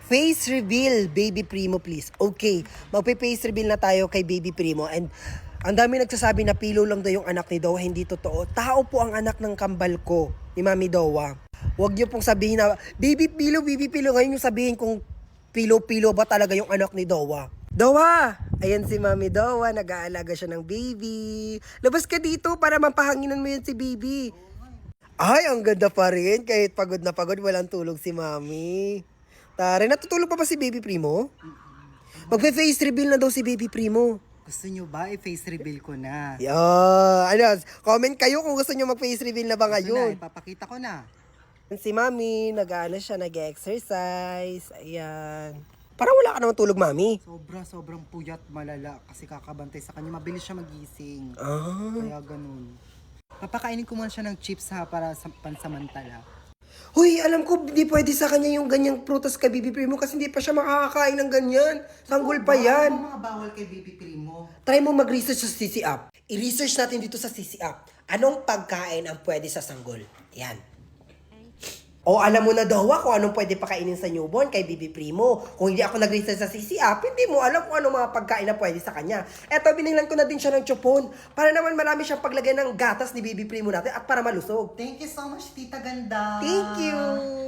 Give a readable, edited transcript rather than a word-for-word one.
Face reveal, Baby Primo, please. Okay, magpe-face reveal na tayo kay Baby Primo. And ang dami nagsasabi na pilo lang daw yung anak ni Dowa. Hindi totoo. Tao po ang anak ng kambal ko, ni Mami Dowa. Huwag niyo pong sabihin na, Baby Pilo. Ngayon yung sabihin kung pilo-pilo ba talaga yung anak ni Dowa. Dowa! Ayan si Mami Dowa, nag-aalaga siya ng baby. Labas ka dito para mapahanginan mo yun si baby. Ay, ang ganda pa rin. Kahit pagod na pagod, walang tulog si Mami. Tara, natutulog pa ba si Baby Primo? Magpe-face reveal na daw si Baby Primo. Gusto nyo ba i-face reveal ko na? Yeah. Ano, comment kayo kung gusto nyo mag-face reveal na ba Gusto na, ngayon. ipapakita ko na. Si Mami, nag-ano siya, nag-exercise. Ayan. Parang wala ka naman tulog, Mami. Sobrang puyat, malala. Kasi kakabantay sa kanya, mabilis siya magising. Ah. Kaya ganun. Papakainin ko muna siya ng chips ha, para sa pansamantala. Hoy, alam ko, hindi pwede sa kanya yung ganyang prutas kay Baby Primo kasi hindi pa siya makakakain ng ganyan. Sanggol pa yan. Ano mga bawal kay Baby Primo? Try mo mag-research sa CC App. I-research natin dito sa CC App. Anong pagkain ang pwede sa sanggol? Yan. O alam mo na daw kung anong pwede pakainin sa newborn kay Baby Primo. Kung hindi ako nag-research sa CC App, hindi mo alam kung anong mga pagkain na pwede sa kanya. Eto, biniglan ko na din siya ng chupon. Para naman marami siyang paglagay ng gatas ni Baby Primo natin at para malusog. Thank you so much, Tita Ganda. Thank you!